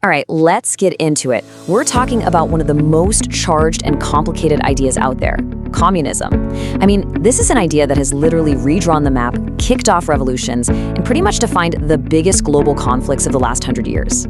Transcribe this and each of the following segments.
All right, let's get into it. We're talking about one of the most charged and complicated ideas out there, communism. I mean, this is an idea that has literally redrawn the map, kicked off revolutions, and pretty much defined the biggest global conflicts of the last 100 years.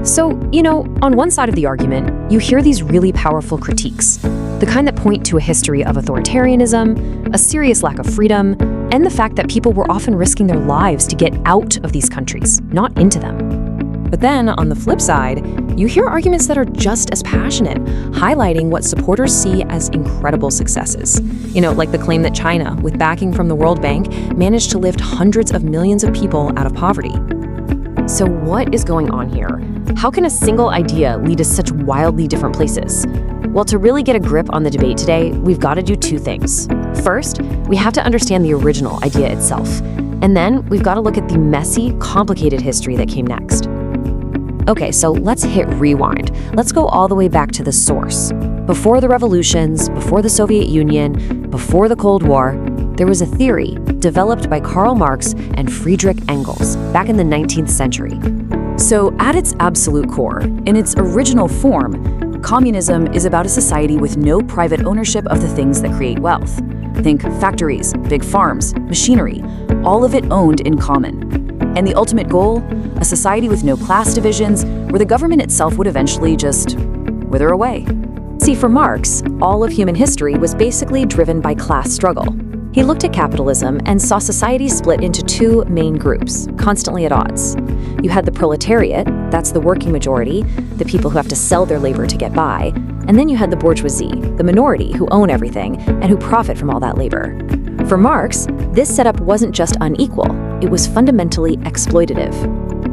So, on one side of the argument, you hear these really powerful critiques, the kind that point to a history of authoritarianism, a serious lack of freedom, and the fact that people were often risking their lives to get out of these countries, not into them. But then, on the flip side, you hear arguments that are just as passionate, highlighting what supporters see as incredible successes. Like the claim that China, with backing from the World Bank, managed to lift hundreds of millions of people out of poverty. So what is going on here? How can a single idea lead to such wildly different places? Well, to really get a grip on the debate today, we've got to do two things. First, we have to understand the original idea itself. And then we've got to look at the messy, complicated history that came next. Okay, so let's hit rewind. Let's go all the way back to the source. Before the revolutions, before the Soviet Union, before the Cold War, there was a theory developed by Karl Marx and Friedrich Engels back in the 19th century. So at its absolute core, in its original form, communism is about a society with no private ownership of the things that create wealth. Think factories, big farms, machinery, all of it owned in common. And the ultimate goal? A society with no class divisions, where the government itself would eventually just wither away. See, for Marx, all of human history was basically driven by class struggle. He looked at capitalism and saw society split into two main groups, constantly at odds. You had the proletariat, that's the working majority, the people who have to sell their labor to get by, and then you had the bourgeoisie, the minority who own everything and who profit from all that labor. For Marx, this setup wasn't just unequal, it was fundamentally exploitative.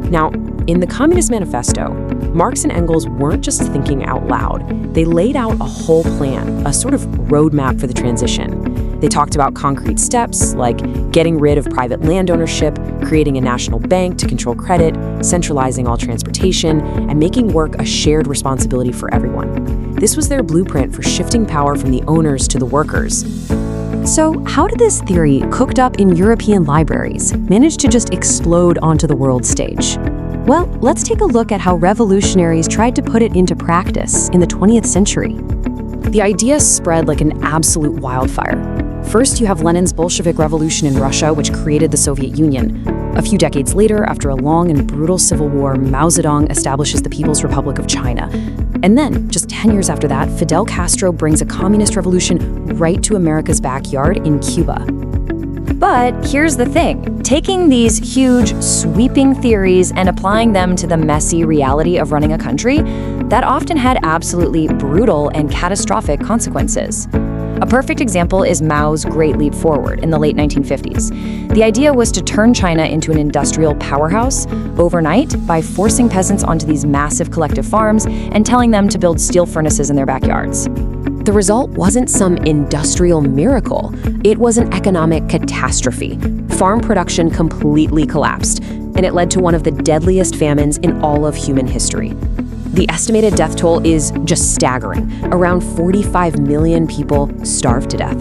Now, in the Communist Manifesto, Marx and Engels weren't just thinking out loud. They laid out a whole plan, a sort of roadmap for the transition. They talked about concrete steps like getting rid of private land ownership, creating a national bank to control credit, centralizing all transportation, and making work a shared responsibility for everyone. This was their blueprint for shifting power from the owners to the workers. So how did this theory, cooked up in European libraries, manage to just explode onto the world stage? Well, let's take a look at how revolutionaries tried to put it into practice in the 20th century. The idea spread like an absolute wildfire. First, you have Lenin's Bolshevik Revolution in Russia, which created the Soviet Union. A few decades later, after a long and brutal civil war, Mao Zedong establishes the People's Republic of China. And then, just 10 years after that, Fidel Castro brings a communist revolution right to America's backyard in Cuba. But here's the thing. Taking these huge, sweeping theories and applying them to the messy reality of running a country, that often had absolutely brutal and catastrophic consequences. A perfect example is Mao's Great Leap Forward in the late 1950s. The idea was to turn China into an industrial powerhouse overnight by forcing peasants onto these massive collective farms and telling them to build steel furnaces in their backyards. The result wasn't some industrial miracle. It was an economic catastrophe. Farm production completely collapsed, and it led to one of the deadliest famines in all of human history. The estimated death toll is just staggering. Around 45 million people starved to death.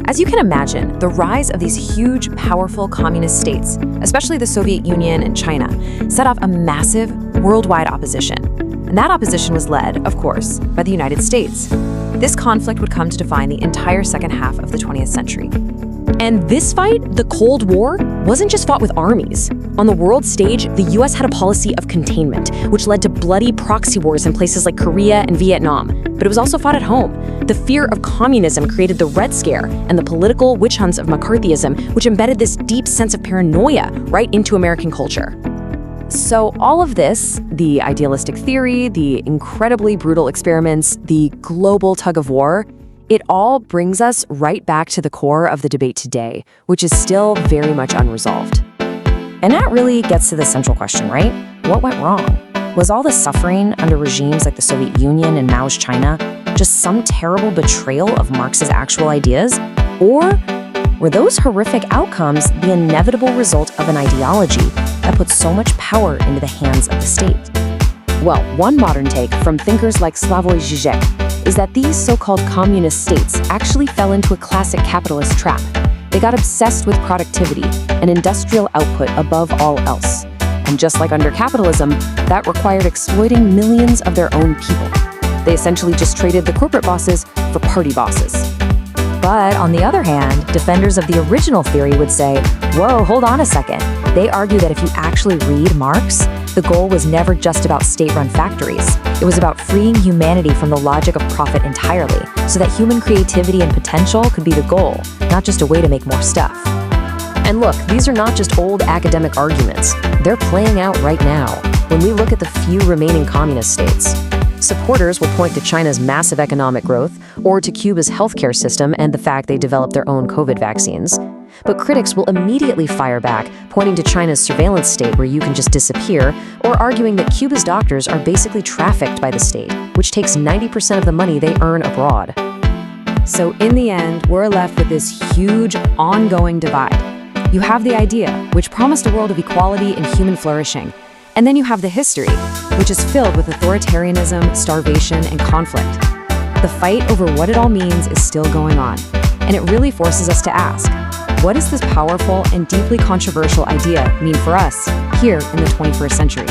As you can imagine, the rise of these huge, powerful communist states, especially the Soviet Union and China, set off a massive worldwide opposition. And that opposition was led, of course, by the United States. This conflict would come to define the entire second half of the 20th century. And this fight, the Cold War, wasn't just fought with armies. On the world stage, the US had a policy of containment, which led to bloody proxy wars in places like Korea and Vietnam. But it was also fought at home. The fear of communism created the Red Scare and the political witch hunts of McCarthyism, which embedded this deep sense of paranoia right into American culture. So all of this, the idealistic theory, the incredibly brutal experiments, the global tug of war, it all brings us right back to the core of the debate today, which is still very much unresolved. And that really gets to the central question, right? What went wrong? Was all the suffering under regimes like the Soviet Union and Mao's China just some terrible betrayal of Marx's actual ideas? Or were those horrific outcomes the inevitable result of an ideology that put so much power into the hands of the state? Well, one modern take from thinkers like Slavoj Žižek is that these so-called communist states actually fell into a classic capitalist trap. They got obsessed with productivity and industrial output above all else. And And just like under capitalism, that required exploiting millions of their own people. They essentially just traded the corporate bosses for party bosses. But on the other hand, defenders of the original theory would say, whoa, hold on a second. They argue that if you actually read Marx, the goal was never just about state-run factories. It was about freeing humanity from the logic of profit entirely, so that human creativity and potential could be the goal, not just a way to make more stuff. And look, these are not just old academic arguments. They're playing out right now, when we look at the few remaining communist states. Supporters will point to China's massive economic growth, or to Cuba's healthcare system and the fact they developed their own COVID vaccines. But critics will immediately fire back, pointing to China's surveillance state where you can just disappear, or arguing that Cuba's doctors are basically trafficked by the state, which takes 90% of the money they earn abroad. So in the end, we're left with this huge, ongoing divide. You have the idea, which promised a world of equality and human flourishing. And then you have the history, which is filled with authoritarianism, starvation, and conflict. The fight over what it all means is still going on, and it really forces us to ask, what does this powerful and deeply controversial idea mean for us here in the 21st century?